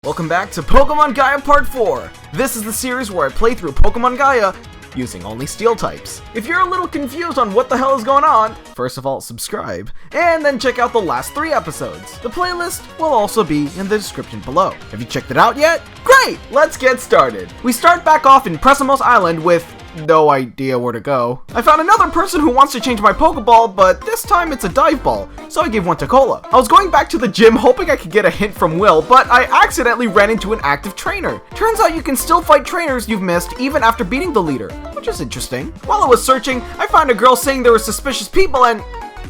Welcome back to Pokemon Gaia Part 4! This is the series where I play through Pokemon Gaia using only Steel types. If you're a little confused on what the hell is going on, first of all, subscribe, and then check out the last 3 episodes. The playlist will also be in the description below. Have you checked it out yet? Great! Let's get started! We start back off in Presamos Island with no idea where to go. I found another person who wants to change my Pokeball, but this time it's a dive ball, so I gave one to Cola. I was going back to the gym hoping I could get a hint from Will, but I accidentally ran into an active trainer. Turns out you can still fight trainers you've missed even after beating the leader, which is interesting. While I was searching, I found a girl saying there were suspicious people and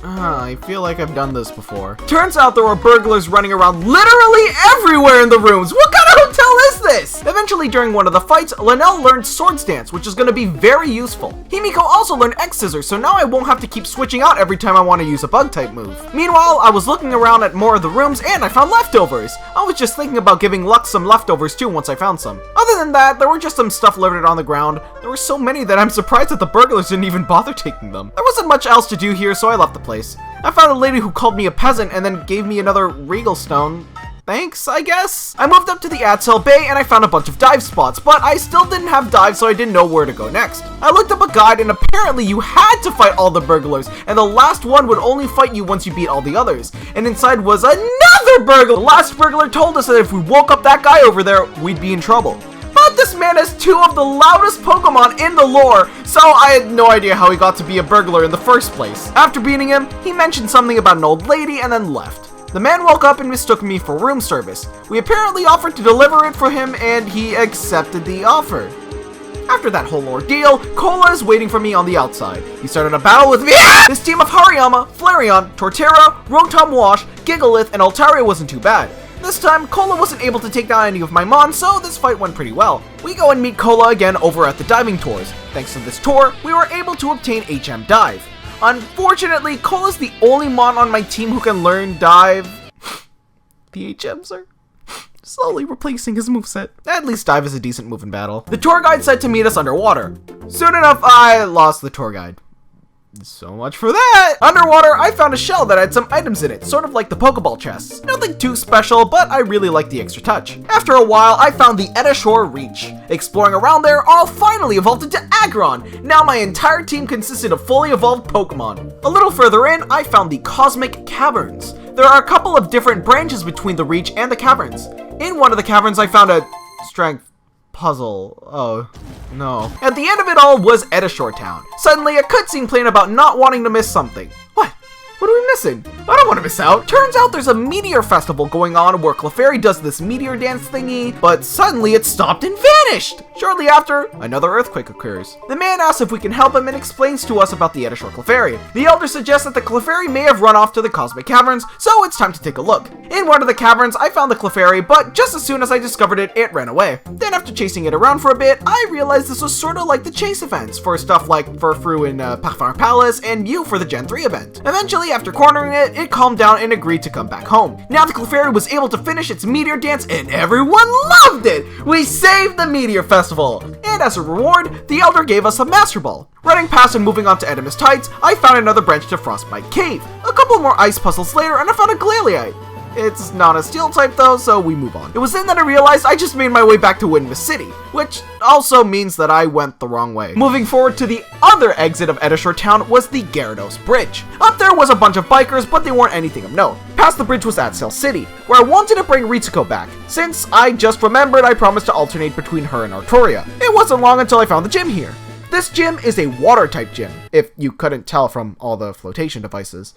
I feel like I've done this before. Turns out there were burglars running around literally everywhere in the rooms. What kind of hotel is this? Eventually, during one of the fights, Linnell learned Swords Dance, which is going to be very useful. Himiko also learned X-Scissors, so now I won't have to keep switching out every time I want to use a Bug-type move. Meanwhile, I was looking around at more of the rooms and I found leftovers. I was just thinking about giving Lux some leftovers too once I found some. Other than that, there were just some stuff littered on the ground. There were so many that I'm surprised that the burglars didn't even bother taking them. There wasn't much else to do here, so I left the place. I found a lady who called me a peasant and then gave me another Regal Stone. Thanks, I guess? I moved up to the Atcell Bay and I found a bunch of dive spots, but I still didn't have dive, so I didn't know where to go next. I looked up a guide and apparently you had to fight all the burglars, and the last one would only fight you once you beat all the others. And inside was another burglar! The last burglar told us that if we woke up that guy over there, we'd be in trouble. But this man has 2 of the loudest Pokemon in the lore, so I had no idea how he got to be a burglar in the first place. After beating him, he mentioned something about an old lady and then left. The man woke up and mistook me for room service. We apparently offered to deliver it for him and he accepted the offer. After that whole ordeal, Cola is waiting for me on the outside. He started a battle with me. This team of Hariyama, Flareon, Torterra, Rotom Wash, Gigalith, and Altaria wasn't too bad. This time, Cola wasn't able to take down any of my Mons, so this fight went pretty well. We go and meet Cola again over at the diving tours. Thanks to this tour, we were able to obtain HM Dive. Unfortunately, Cola's the only Mon on my team who can learn Dive. The HMs are slowly replacing his moveset. At least Dive is a decent move in battle. The tour guide said to meet us underwater. Soon enough, I lost the tour guide. So much for that! Underwater, I found a shell that had some items in it, sort of like the Pokeball chests. Nothing too special, but I really liked the extra touch. After a while, I found the Edashore Reach. Exploring around there, Arl finally evolved into Aggron. Now my entire team consisted of fully evolved Pokemon. A little further in, I found the Cosmic Caverns. There are a couple of different branches between the Reach and the caverns. In one of the caverns, I found a strength puzzle. Oh, no. At the end of it all was Edashore Town. Suddenly, a cutscene playing about not wanting to miss something. What? What are we missing? I don't want to miss out. Turns out there's a Meteor festival going on where Clefairy does this Meteor dance thingy, but suddenly it stopped and vanished. Shortly after, another earthquake occurs. The man asks if we can help him and explains to us about the Edashore Clefairy. The elder suggests that the Clefairy may have run off to the Cosmic Caverns, so it's time to take a look. In one of the caverns, I found the Clefairy, but just as soon as I discovered it, it ran away. Then after chasing it around for a bit, I realized this was sort of like the chase events for stuff like Furfrou in Parfum Palace and Mew for the Gen 3 event. Eventually, after cornering it, it calmed down and agreed to come back home. Now the Clefairy was able to finish its Meteor dance and everyone loved it! We saved the Meteor Festival! And as a reward, the Elder gave us a Master Ball. Running past and moving on to Edemus Tights, I found another branch to Frostbite Cave. A couple more ice puzzles later and I found a Glalie. It's not a steel type though, so we move on. It was then that I realized I just made my way back to Windmill City, which also means that I went the wrong way. Moving forward to the other exit of Edashore Town was the Gyarados Bridge. Up there was a bunch of bikers, but they weren't anything of note. Past the bridge was Atcell City, where I wanted to bring Ritsuko back. Since I just remembered, I promised to alternate between her and Artoria. It wasn't long until I found the gym here. This gym is a water-type gym, if you couldn't tell from all the flotation devices.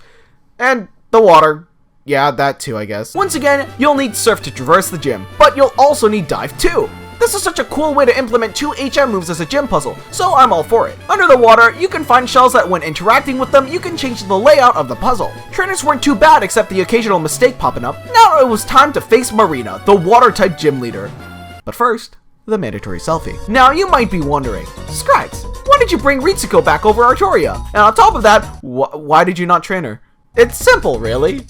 And the water. Yeah, that too, I guess. Once again, you'll need Surf to traverse the gym, but you'll also need Dive too. This is such a cool way to implement 2 HM moves as a gym puzzle, so I'm all for it. Under the water, you can find shells that when interacting with them, you can change the layout of the puzzle. Trainers weren't too bad except the occasional mistake popping up. Now it was time to face Marina, the water-type gym leader. But first, the mandatory selfie. Now you might be wondering, Scrags, why did you bring Ritsuko back over Artoria? And on top of that, why did you not train her? It's simple, really.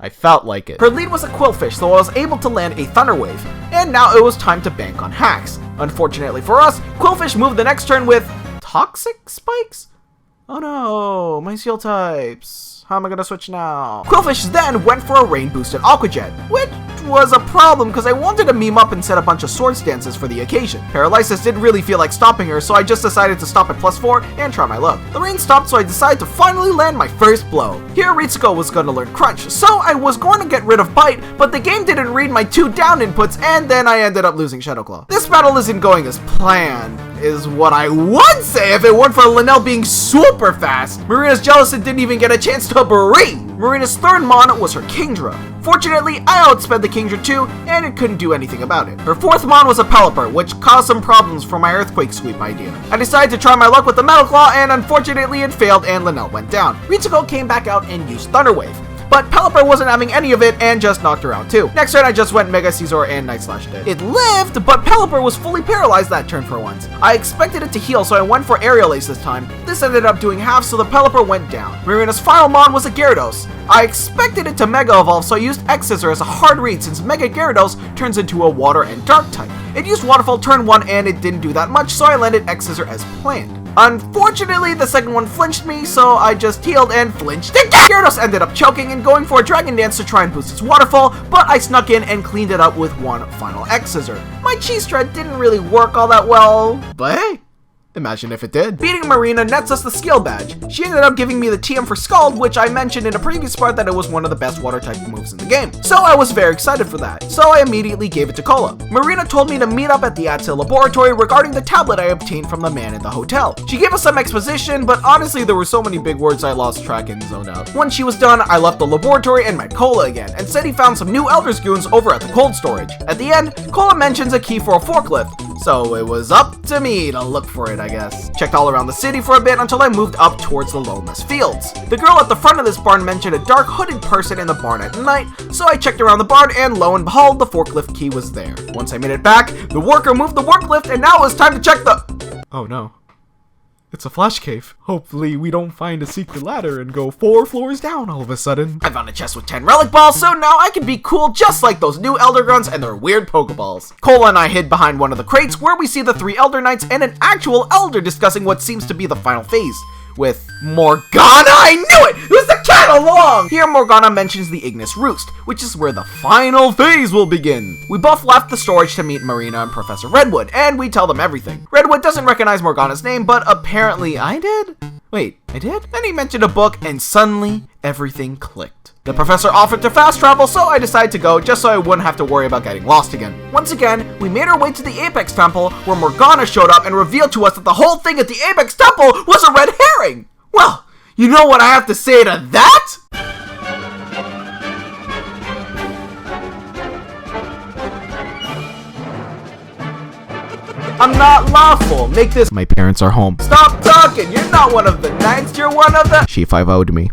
I felt like it. Her lead was a Quillfish, so I was able to land a Thunder Wave. And now it was time to bank on hacks. Unfortunately for us, Quillfish moved the next turn with Toxic Spikes? Oh no, my Steel types. How am I gonna switch now? Quillfish then went for a rain boosted Aqua Jet, which was a problem because I wanted to meme up and set a bunch of sword stances for the occasion. Paralysis didn't really feel like stopping her, so I just decided to stop at +4 and try my luck. The rain stopped, so I decided to finally land my first blow. Here Ritsuko was going to learn Crunch, so I was going to get rid of Bite, but the game didn't read my 2 down inputs, and then I ended up losing Shadow Claw. This battle isn't going as planned, is what I would say if it weren't for Linnell being super fast. Marina's jealous and didn't even get a chance to breathe. Marina's third mon was her Kingdra. Fortunately, I outsped the Kingdra too, and it couldn't do anything about it. Her fourth mon was a Pelipper, which caused some problems for my Earthquake Sweep idea. I decided to try my luck with the Metal Claw, and unfortunately it failed and Linnell went down. Ritsuko came back out and used Thunder Wave. But Pelipper wasn't having any of it and just knocked her out too. Next turn I just went Mega Caesar and Night Slash it. It lived, but Pelipper was fully paralyzed that turn for once. I expected it to heal, so I went for Aerial Ace this time. This ended up doing half, so the Pelipper went down. Marina's final mon was a Gyarados. I expected it to Mega Evolve, so I used X-Scissor as a hard read since Mega Gyarados turns into a Water and Dark type. It used Waterfall turn 1 and it didn't do that much, so I landed X-Scissor as planned. Unfortunately, the second one flinched me, so I just healed and flinched again. Gyarados ended up choking and going for a Dragon Dance to try and boost its Waterfall, but I snuck in and cleaned it up with one final X-Scissor. My Cheese Thread didn't really work all that well, but hey, imagine if it did. Beating Marina nets us the skill badge. She ended up giving me the TM for Scald, which I mentioned in a previous part that it was one of the best water type moves in the game. So I was very excited for that. So I immediately gave it to Cola. Marina told me to meet up at the Atcell laboratory regarding the tablet I obtained from the man in the hotel. She gave us some exposition, but honestly there were so many big words I lost track and zoned out. When she was done, I left the laboratory and met Cola again, and said he found some new Elder's Goons over at the cold storage. At the end, Cola mentions a key for a forklift, so it was up to me to look for it, I guess. Checked all around the city for a bit until I moved up towards the Lomas Fields. The girl at the front of this barn mentioned a dark hooded person in the barn at night, so I checked around the barn and lo and behold, the forklift key was there. Once I made it back, the worker moved the forklift and now it was time to check the... Oh no. It's a flash cave. Hopefully we don't find a secret ladder and go 4 floors down all of a sudden. I found a chest with 10 relic balls, so now I can be cool just like those new Elder Grunts and their weird Pokeballs. Cola and I hid behind one of the crates where we see the 3 Elder Knights and an actual Elder discussing what seems to be the final phase. With Morgana! I knew it! It was the cat all along! Here Morgana mentions the Ignis Roost, which is where the final phase will begin. We both left the storage to meet Marina and Professor Redwood, and we tell them everything. Redwood doesn't recognize Morgana's name, but apparently I did? Wait, I did? Then he mentioned a book, and suddenly everything clicked. The professor offered to fast travel, so I decided to go just so I wouldn't have to worry about getting lost again. Once again, we made our way to the Apex Temple, where Morgana showed up and revealed to us that the whole thing at the Apex Temple was a red herring! Well, you know what I have to say to that? I'm not lawful. Make this. My parents are home. Stop talking. You're not one of the Knights. You're one of the. She 5-0'd me.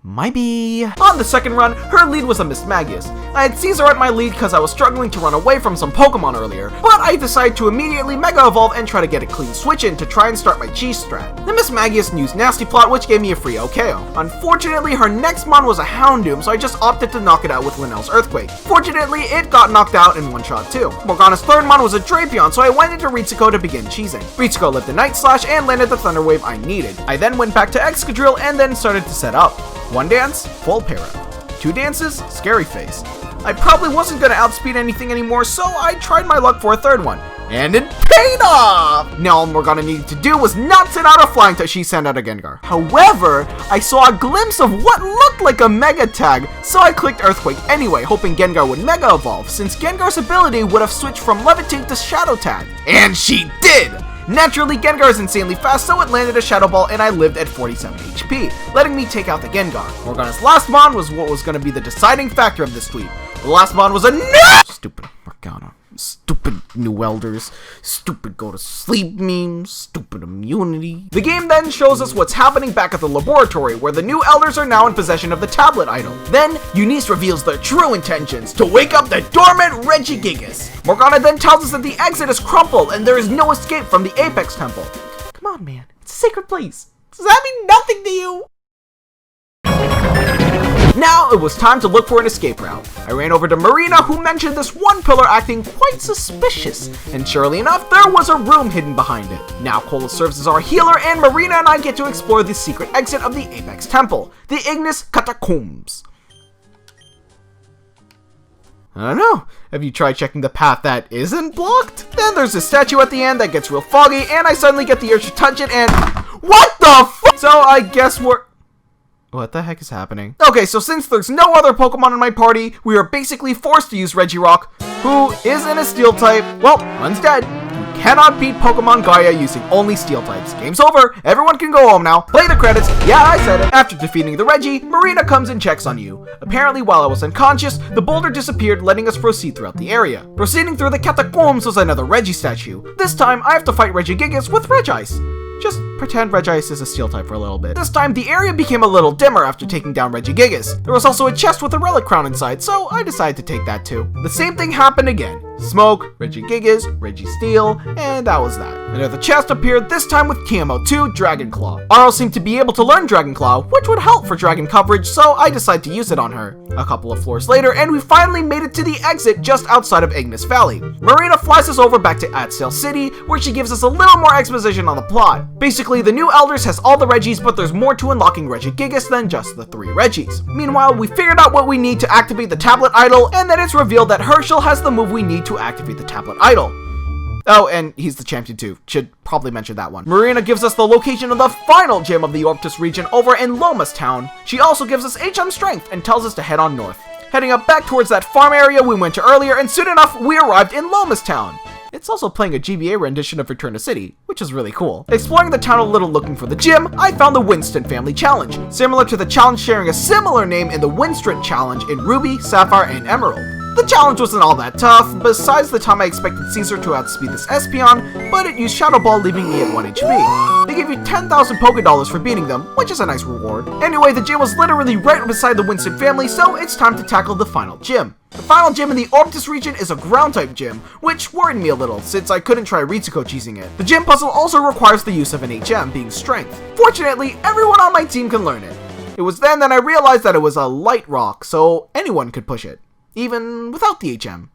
Maybe. On the second run, her lead was a Miss Magius. I had Caesar at my lead because I was struggling to run away from some Pokemon earlier, but I decided to immediately Mega Evolve and try to get a clean switch in to try and start my Cheese strat. The Miss Magius used Nasty Plot, which gave me a free OKO. Unfortunately, her next mon was a Houndoom, so I just opted to knock it out with Linnell's Earthquake. Fortunately, it got knocked out in one shot too. Morgana's third mon was a Drapion, so I went into Ritsuko to begin cheesing. Ritsuko lived the Night Slash and landed the Thunder Wave I needed. I then went back to Excadrill and then started to set up. 1 dance, full para. 2 dances, scary face. I probably wasn't going to outspeed anything anymore, so I tried my luck for a third one. And it paid off! Now all Morgana needed to do was not send out a flying till she sent out a Gengar. However, I saw a glimpse of what looked like a Mega Tag, so I clicked Earthquake anyway, hoping Gengar would Mega Evolve, since Gengar's ability would have switched from Levitate to Shadow Tag. And she did! Naturally, Gengar is insanely fast, so it landed a Shadow Ball and I lived at 47 HP, letting me take out the Gengar. Morgana's last mon was what was going to be the deciding factor of this sweep. The last mon was a no! Stupid Morgana. Stupid new elders, stupid go to sleep memes, stupid immunity. The game then shows us what's happening back at the laboratory, where the new elders are now in possession of the tablet idol. Then, Eunice reveals their true intentions, to wake up the dormant Regigigas. Morgana then tells us that the exit is crumpled and there is no escape from the Apex Temple. Come on man, it's a sacred place. Does that mean nothing to you? Now it was time to look for an escape route. I ran over to Marina, who mentioned this one pillar acting quite suspicious, and surely enough, there was a room hidden behind it. Now Cola serves as our healer, and Marina and I get to explore the secret exit of the Apex Temple, the Ignis Catacombs. I don't know. Have you tried checking the path that isn't blocked? Then there's a statue at the end that gets real foggy, and I suddenly get the urge to touch it, and... What the f***? So I guess we're... What the heck is happening? Okay, so since there's no other Pokemon in my party, we are basically forced to use Regirock, who isn't a Steel type. Well, one's dead. You cannot beat Pokemon Gaia using only Steel types. Game's over. Everyone can go home now. Play the credits. Yeah, I said it. After defeating the Reggie, Marina comes and checks on you. Apparently, while I was unconscious, the boulder disappeared, letting us proceed throughout the area. Proceeding through the Catacombs was another Reggie statue. This time, I have to fight Regigigas with Regice. Just pretend Regice is a Steel type for a little bit. This time, the area became a little dimmer after taking down Regigigas. There was also a chest with a relic crown inside, so I decided to take that too. The same thing happened again. Smoke, Regigigas, Registeel, and that was that. Another chest appeared, this time with TMO2 Dragon Claw. Aro seemed to be able to learn Dragon Claw, which would help for dragon coverage, so I decided to use it on her. A couple of floors later, and we finally made it to the exit just outside of Ignis Valley. Marina flies us over back to Atcell City, where she gives us a little more exposition on the plot. Basically, the new Elders has all the Reggies, but there's more to unlocking Regigigas than just the 3 Reggies. Meanwhile, we figured out what we need to activate the tablet idol, and then it's revealed that Herschel has the move we need to activate the tablet idol. Oh, and he's the champion too. Should probably mention that one. Marina gives us the location of the final gym of the Orptus region over in Lomas Town. She also gives us HM strength and tells us to head on north. Heading up back towards that farm area we went to earlier, and soon enough, we arrived in Lomas Town. It's also playing a GBA rendition of Return to City, which is really cool. Exploring the town a little looking for the gym, I found the Winston Family Challenge, similar to the challenge sharing a similar name in the Winston Challenge in Ruby, Sapphire, and Emerald. The challenge wasn't all that tough, besides the time I expected Caesar to outspeed this Espeon, but it used Shadow Ball, leaving me at 1 HP. They give you 10,000 Pokédollars for beating them, which is a nice reward. Anyway, the gym was literally right beside the Winston family, so it's time to tackle the final gym. The final gym in the Orptus region is a ground-type gym, which worried me a little, since I couldn't try Ritsuko using it. The gym puzzle also requires the use of an HM, being Strength. Fortunately, everyone on my team can learn it. It was then that I realized that it was a light rock, so anyone could push it, even without the HM.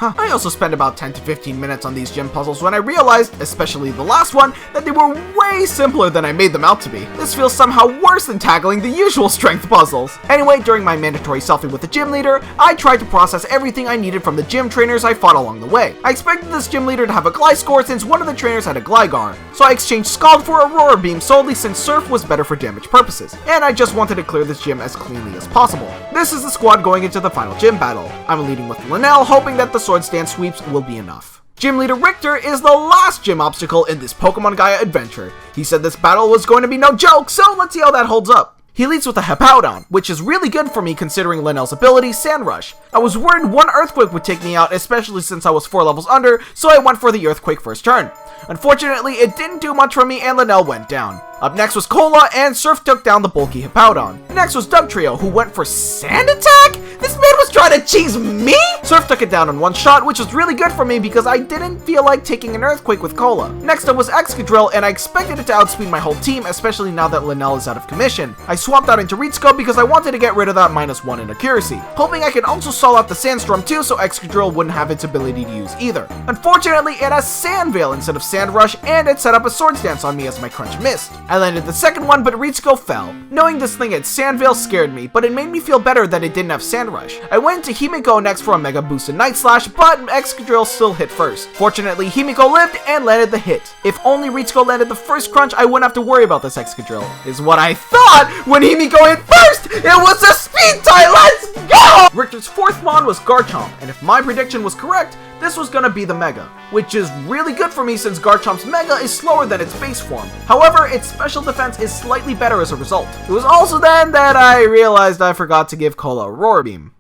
I also spent about 10 to 15 minutes on these gym puzzles when I realized, especially the last one, that they were way simpler than I made them out to be. This feels somehow worse than tackling the usual strength puzzles. Anyway, during my mandatory selfie with the gym leader, I tried to process everything I needed from the gym trainers I fought along the way. I expected this gym leader to have a Gliscor since one of the trainers had a Gligar, so I exchanged Scald for Aurora Beam solely since Surf was better for damage purposes, and I just wanted to clear this gym as cleanly as possible. This is the squad going into the final gym battle. I'm leading with Linnell, hoping that the Sword Stance sweeps will be enough. Gym Leader Richter is the last gym obstacle in this Pokemon Gaia adventure. He said this battle was going to be no joke, so let's see how that holds up. He leads with a Hippowdon, which is really good for me considering Linnell's ability, Sand Rush. I was worried one Earthquake would take me out, especially since I was 4 levels under, so I went for the Earthquake first turn. Unfortunately, it didn't do much for me and Linnell went down. Up next was Cola, and Surf took down the bulky Hippowdon. Next was Dugtrio, who went for Sand Attack? This man was trying to cheese me? Surf took it down in one shot, which was really good for me because I didn't feel like taking an Earthquake with Cola. Next up was Excadrill, and I expected it to outspeed my whole team, especially now that Linnell is out of commission. I swapped out into Ritsuko because I wanted to get rid of that -1 in accuracy, hoping I could also stall out the Sandstorm too so Excadrill wouldn't have its ability to use either. Unfortunately, it has Sand Veil instead of Sand Rush, and it set up a Sword Stance on me as my crunch missed. I landed the second one, but Ritsuko fell. Knowing this thing had Sand Veil scared me, but it made me feel better that it didn't have Sand Rush. I went to Himiko next for a Mega Boost and Night Slash, but Excadrill still hit first. Fortunately, Himiko lived and landed the hit. If only Ritsuko landed the first crunch, I wouldn't have to worry about this Excadrill, is what I thought when Himiko hit first! It was a speed tie, let's go! Richter's fourth mon was Garchomp, and if my prediction was correct, this was gonna be the Mega, which is really good for me since Garchomp's Mega is slower than its base form. However, its special defense is slightly better as a result. It was also then that I realized I forgot to give Cola Aurora Beam.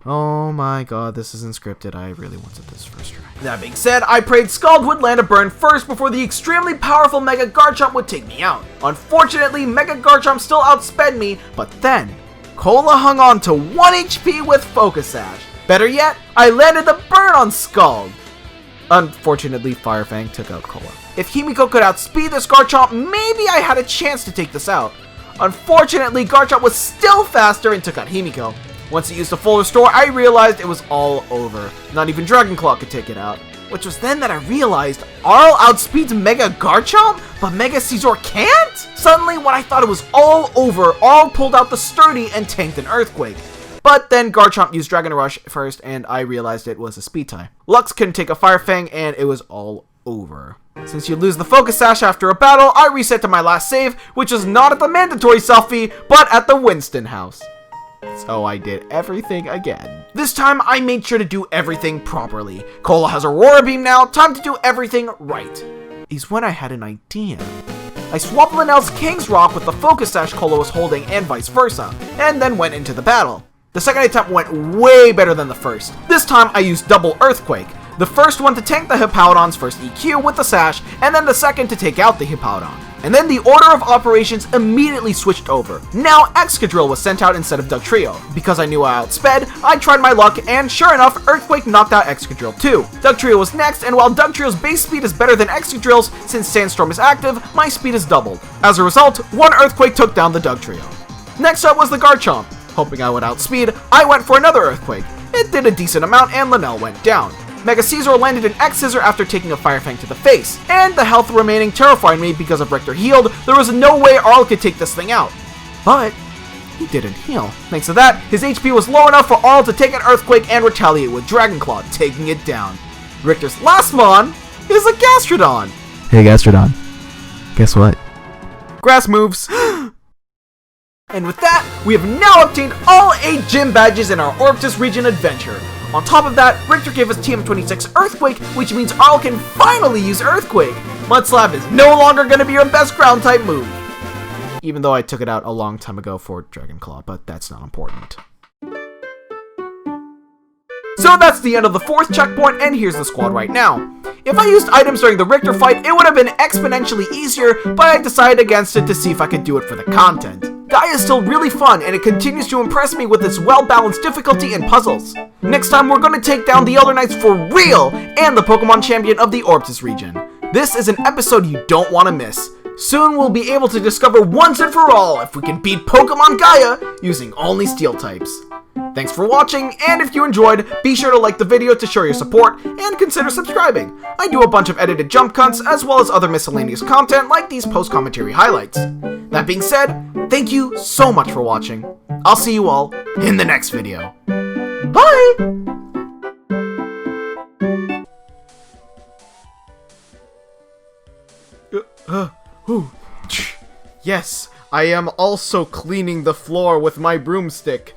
Oh my god, this isn't scripted. I really wanted this first try. That being said, I prayed Scald would land a burn first before the extremely powerful Mega Garchomp would take me out. Unfortunately, Mega Garchomp still outsped me, but then Cola hung on to 1 HP with Focus Sash. Better yet, I landed the burn on Scald. Unfortunately, Fire Fang took out Cola. If Himiko could outspeed this Garchomp, maybe I had a chance to take this out. Unfortunately, Garchomp was still faster and took out Himiko. Once it used a full restore, I realized it was all over. Not even Dragon Claw could take it out. Which was then that I realized Arl outspeeds Mega Garchomp, but Mega Caesar can't? Suddenly, when I thought it was all over, Arl pulled out the Sturdy and tanked an Earthquake. but then Garchomp used Dragon Rush first, and I realized it was a speed tie. Lux couldn't take a Fire Fang, and it was all over. Since you lose the Focus Sash after a battle, I reset to my last save, which was not at the mandatory selfie, but at the Winston house. So I did everything again. This time, I made sure to do everything properly. Cola has Aurora Beam now, time to do everything right. Is when I had an idea. I swapped Linnell's King's Rock with the Focus Sash Cola was holding and vice versa, and then went into the battle. The second attempt went way better than the first. This time I used double Earthquake. The first one to tank the Hippowdon's first EQ with the Sash, and then the second to take out the Hippowdon. And then the order of operations immediately switched over. Now Excadrill was sent out instead of Dugtrio. Because I knew I outsped, I tried my luck, and sure enough, Earthquake knocked out Excadrill too. Dugtrio was next, and while Dugtrio's base speed is better than Excadrill's, since Sandstorm is active, my speed is doubled. As a result, one Earthquake took down the Dugtrio. Next up was the Garchomp. Hoping I would outspeed, I went for another Earthquake. It did a decent amount, and Linnell went down. Mega Caesar landed an X-Scissor after taking a Fire Fang to the face, and the health remaining terrified me because if Richter healed, there was no way Arl could take this thing out. But he didn't heal. Thanks to that, his HP was low enough for Arl to take an Earthquake and retaliate with Dragon Claw, taking it down. Richter's last Mon is a Gastrodon. Hey Gastrodon, guess what? Grass moves. And with that, we have now obtained all 8 gym badges in our Orptus region adventure. On top of that, Richter gave us TM26 Earthquake, which means Arl can finally use Earthquake. Mudslap is no longer going to be your best ground type move. Even though I took it out a long time ago for Dragon Claw, but that's not important. So that's the end of the 4th checkpoint, and here's the squad right now. If I used items during the Richter fight, it would have been exponentially easier, but I decided against it to see if I could do it for the content. Gaia is still really fun, and it continues to impress me with its well-balanced difficulty and puzzles. Next time, we're going to take down the Elder Knights for real, and the Pokemon champion of the Orptus region. This is an episode you don't want to miss. Soon we'll be able to discover once and for all if we can beat Pokemon Gaia using only Steel types. Thanks for watching, and if you enjoyed, be sure to like the video to show your support, and consider subscribing. I do a bunch of edited jump cuts, as well as other miscellaneous content like these post-commentary highlights. That being said, thank you so much for watching. I'll see you all in the next video. Bye! Yes, I am also cleaning the floor with my broomstick.